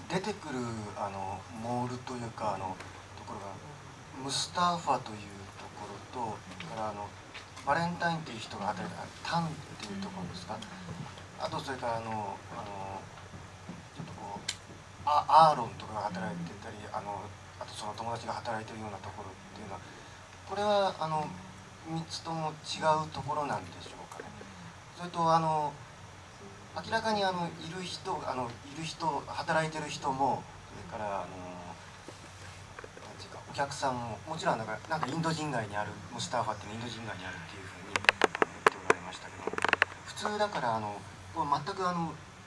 出てくるモールというかところがムスターファというところと、それからバレンタインという人が働いてるタンっていうところですか。あとそれからちょっとこうアーロンとかが働いてたりあとその友達が働いてるようなところっていうのは、これは3つとも違うところなんでしょうかね。それと明らかにいる人働いてる人も、それからなんていうかお客さんももちろんなんかインド人街にあるムスターファっていうのはインド人街にあるっていうふうに言っておられましたけど、普通だから全く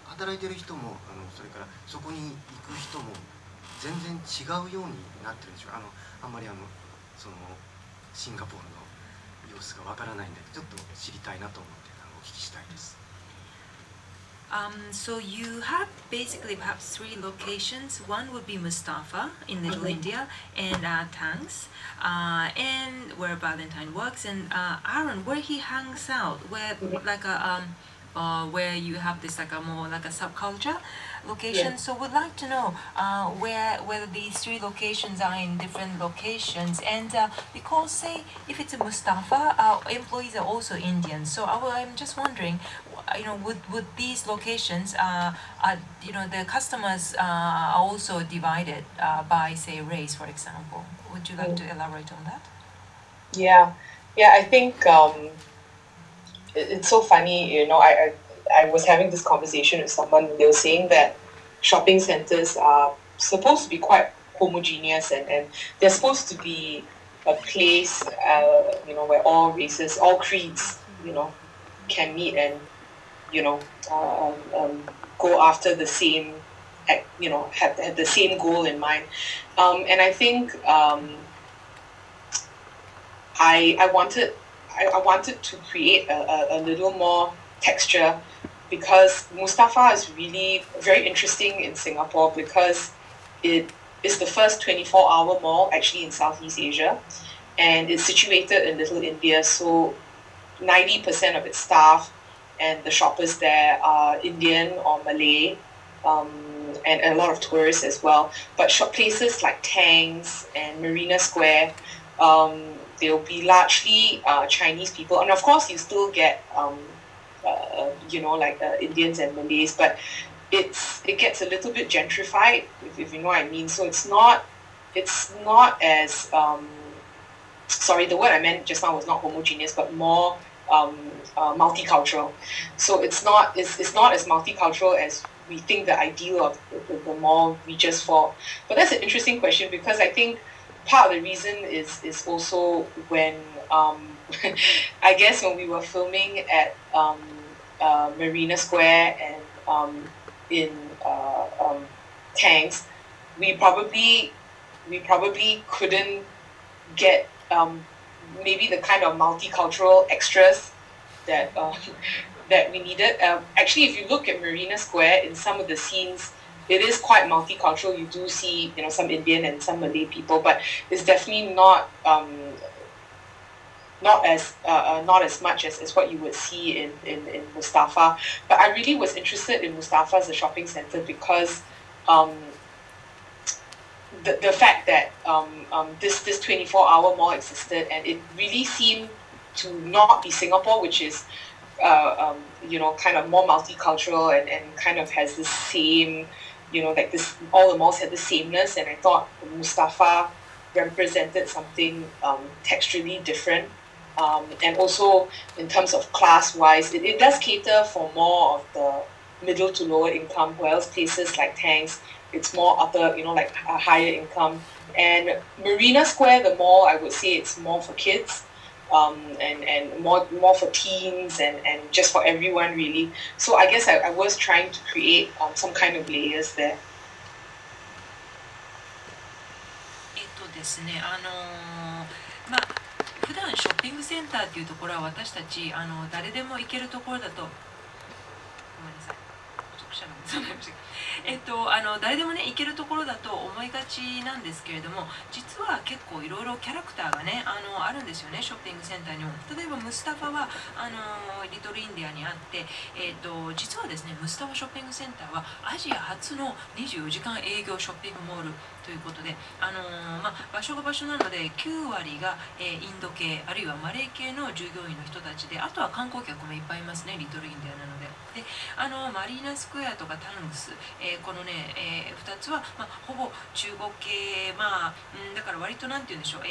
働いてる人もそれからそこに行く人も全然違うようになってるんでしょうか。あんまりそのシンガポールの様子がわからないんで、ちょっと知りたいなと思ってお聞きしたいです。So you have basically perhaps three locations. One would be Mustafa in Little India, and Tangs, and where Valentine works, and Aaron, where he hangs out, where like where you have this like a more like a subculture location. Yeah. So we'd like to know whether these three locations are in different locations, and because say if it's a Mustafa, our employees are also Indian. So I'm just wondering, would these locations, the customers are also divided by say race, for example? Would you like to elaborate on that? Yeah, I think it's so funny, I was having this conversation with someone. They were saying that shopping centers are supposed to be quite homogeneous and they're supposed to be a place, where all races, all creeds, can meet and, go after the same, have the same goal in mind. And I think I wanted to create a little more texture, because Mustafa is really very interesting in Singapore because it is the first 24-hour mall actually in Southeast Asia, and it's situated in Little India. So 90% of its staff and the shoppers there are Indian or Malay, and a lot of tourists as well. But shop places like Tangs and Marina Square, they'll be largely Chinese people, and of course you still get Indians and Malays, but it gets a little bit gentrified, if you know what I mean. So it's not as sorry, the word I meant just now was not homogeneous, but more multicultural. So it's not as multicultural as we think the ideal of the mall reaches for. But that's an interesting question, because I think part of the reason is also when I guess when we were filming at Marina Square and in Tangs, we probably couldn't get maybe the kind of multicultural extras that that we needed. Actually, if you look at Marina Square, in some of the scenes, it is quite multicultural. You do see, some Indian and some Malay people, but it's definitely not as much as what you would see in Mustafa. But I really was interested in Mustafa as a shopping center because the fact that this 24-hour mall existed, and it really seemed to not be Singapore, which is kind of more multicultural and kind of has the same, like this, all the malls had the sameness, and I thought Mustafa represented something texturally different. And also in terms of class-wise, it does cater for more of the middle to lower income, whereas places like Tangs, it's more upper, like a higher income. And Marina Square, the mall, I would say it's more for kids, and more for teens and just for everyone really. So I guess I was trying to create some kind of layers there. ですね、普段ショッピングセンターっていうところは私たち誰でも行けるところだと、ごめんなさい、直射なんです誰でもね行けるところだと思いがちなんですけれども、実は結構いろいろキャラクターがねあるんですよね、ショッピングセンターにも。例えばムスタファはリトルインディアにあって、実はですねムスタファショッピングセンターはアジア初の24時間営業ショッピングモールということで、場所が場所なので9割が、インド系あるいはマレー系の従業員の人たちで、あとは観光客もいっぱいいますね、リトルインディアなので。でマリーナスクエアとかタングス、このね、2つは、ほぼ中国系、だから割となんて言うんでしょう、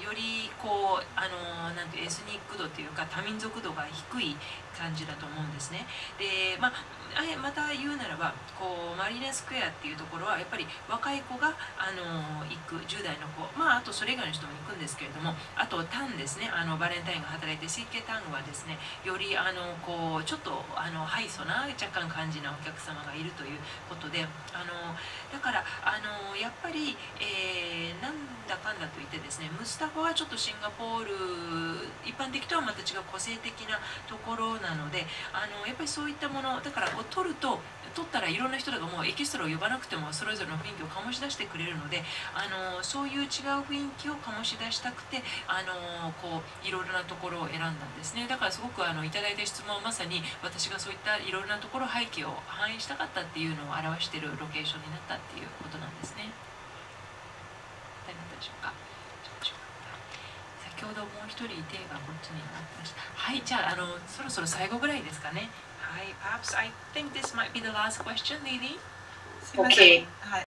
よりこうなんていうエスニック度というか多民族度が低い感じだと思うんですね。でまた言うならばこうマリーナスクエアっていうところはやっぱり若い子が行く10代の子、あとそれ以外の人も行くんですけれども、あとタンですね、バレンタインが働いて水系タンはですね、よりこうちょっとハイソな若干感じなお客様がいるということで、だからやっぱり、なんだかんだといってですね、ムスタファはちょっとシンガポール一般的とはまた違う個性的なところなので、やっぱりそういったものだからこう撮ったらいろんな人がもうエキストラを呼ばなくてもそれぞれの雰囲気を醸し出してくれるので、そういう違う雰囲気を醸し出したくてこういろいろなところを選んだんですね。だからすごくいただいた質問はまさに私がそういったいろいろなところ背景を反映したかったっていうのを表しているロケーションになったっていうことなんですね。何だったでしょうか。先ほどもう一人手がこっちになってました。はい、じゃあそろそろ最後ぐらいですかね。はい、perhaps I think this might be the last question, Lily. すいません。はい。